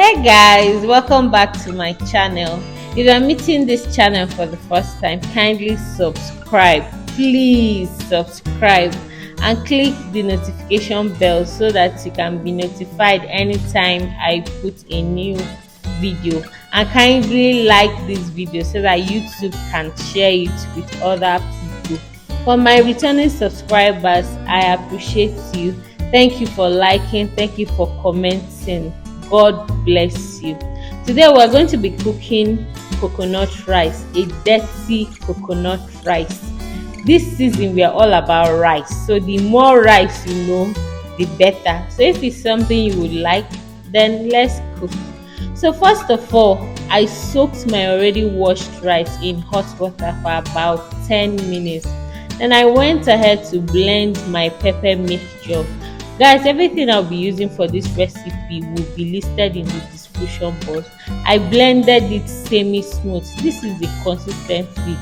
Hey guys, welcome back to my channel. If you're meeting this channel for the first time, kindly subscribe. Please subscribe and click the notification bell so that you can be notified anytime I put a new video, and kindly like this video so that YouTube can share it with other people. For my returning subscribers, I appreciate you. Thank you for liking, thank you for commenting. God bless you. Today we're going to be cooking coconut rice, a dirty coconut rice. This season we are all about rice, so the more rice you know, the better. So if it's something you would like, then let's cook. So first of all, I soaked my already washed rice in hot water for about 10 minutes. Then I went ahead to blend my pepper mixture. Guys, everything I'll be using for this recipe will be listed in the description box. I blended it semi-smooth. This is the consistency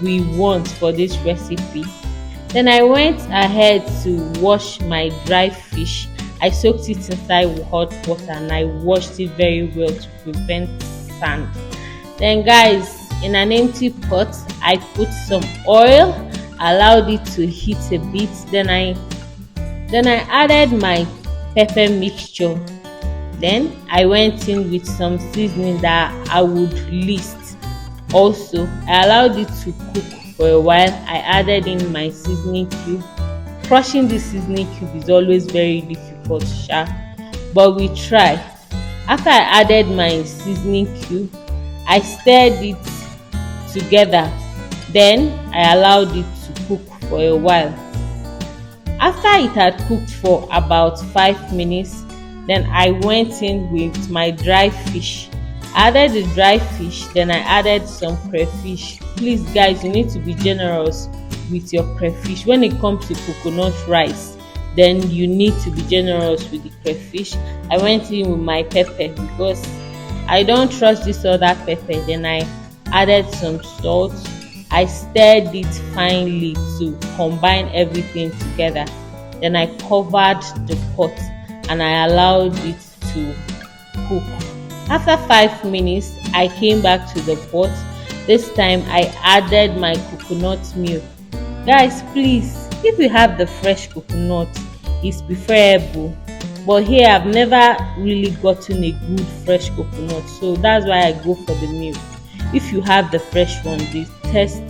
we want for this recipe. Then I went ahead to wash my dry fish. I soaked it inside hot water and I washed it very well to prevent sand. Then guys, in an empty pot, I put some oil, allowed it to heat a bit. Then I added my pepper mixture. Then I went in with some seasoning that I would list. Also, I allowed it to cook for a while. I added in my seasoning cube. Crushing the seasoning cube is always very difficult, but we try. After I added my seasoning cube, I stirred it together. Then I allowed it to cook for a while. After it had cooked for about 5 minutes, then I went in with my dry fish. I added the dry fish, then I added some crayfish. Please guys, you need to be generous with your crayfish. When it comes to coconut rice, then you need to be generous with the crayfish. I went in with my pepper because I don't trust this other pepper. Then I added some salt. I stirred it finely to combine everything together. Then I covered the pot and I allowed it to cook. After 5 minutes, I came back to the pot. This time I added my coconut milk. Guys, please, if you have the fresh coconut, it's preferable. But here I've never really gotten a good fresh coconut, so that's why I go for the milk. If you have the fresh one, the taste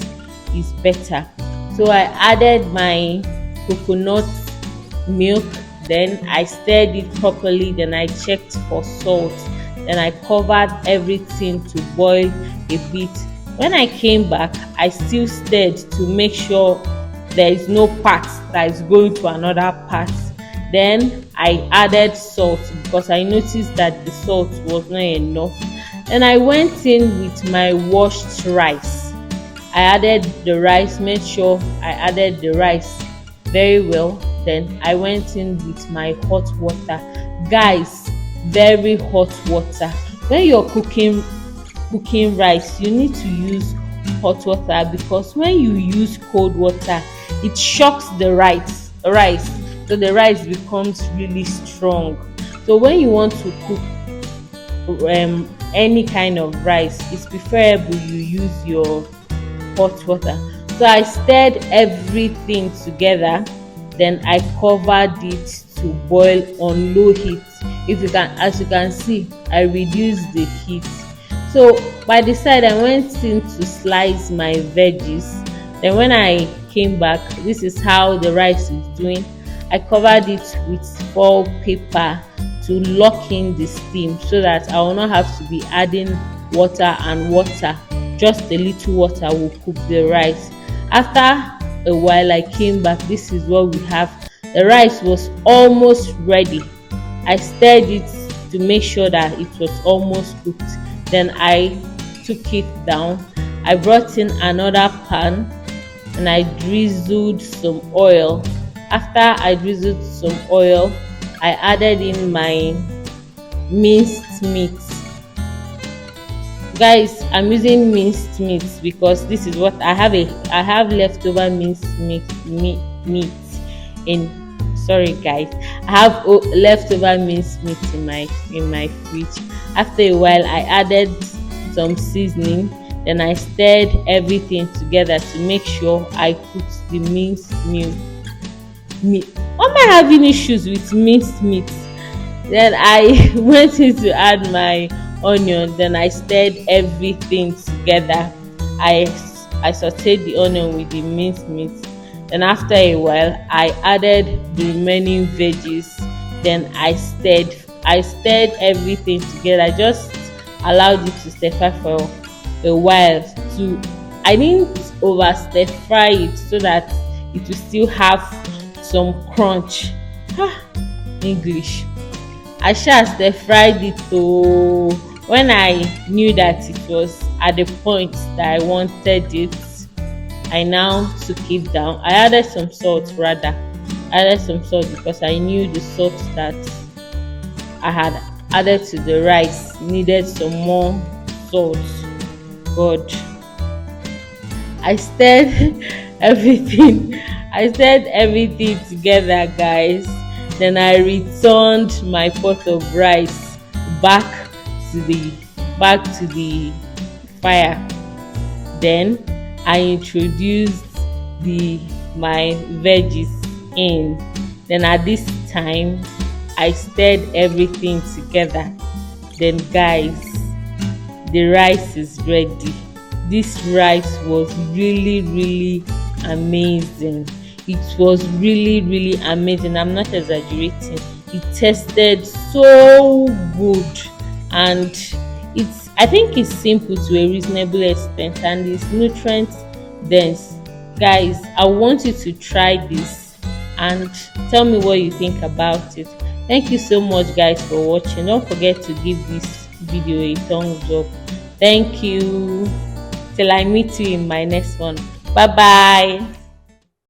is better. So I added my coconut milk, then I stirred it properly, then I checked for salt, then I covered everything to boil a bit. When I came back, I still stirred to make sure there is no part that is going to another part. Then I added salt because I noticed that the salt was not enough. Then I went in with my washed rice. I added the rice, made sure I added the rice very well. Then I went in with my hot water. Guys, very hot water. When you're cooking rice, you need to use hot water because when you use cold water, it shocks the rice. So the rice becomes really strong. So when you want to cook any kind of rice, it's preferable you use your hot water. So I stirred everything together, then I covered it to boil on low heat. As you can see, I reduced the heat. So by the side, I went in to slice my veggies. Then when I came back, this is how the rice is doing. I covered it with foil paper to lock in the steam so that I will not have to be adding water and water. Just a little water will cook the rice. After a while I came back. This is what we have. The rice was almost ready. I stirred it to make sure that it was almost cooked. Then I took it down. I brought in another pan and I drizzled some oil. After I drizzled some oil, I added in my minced meat. Guys, I'm using minced meat because this is what I have leftover minced meat in sorry guys, I have leftover minced meat in my fridge. After a while I added some seasoning, then I stirred everything together to make sure I cooked the minced meat. Why am I having issues with minced meat? Then I went in to add my onion, then I stirred everything together. I I sauteed the onion with the minced meat. Then after a while I added the remaining veggies. Then I stirred everything together. Just allowed it to stir fry for a while. To I didn't over stir fry it so that it will still have some crunch. English. I sha stir fried it oo. When I knew that it was at the point that I wanted it, I now took it down. I added some salt rather. I added some salt because I knew the salt that I had added to the rice needed some more salt. God. I stirred everything. I stirred everything together, guys. Then I returned my pot of rice back to the fire. Then I introduced the my veggies in. Then at this time I stirred everything together. Then guys, the rice is ready. This rice was really amazing. It was really amazing. I'm not exaggerating. It tasted so good, and I think it's simple to a reasonable extent, and it's nutrient dense. Guys, I want you to try this and tell me what you think about it. Thank you so much guys for watching. Don't forget to give this video a thumbs up. Thank you. Till I meet you in my next one. Bye bye.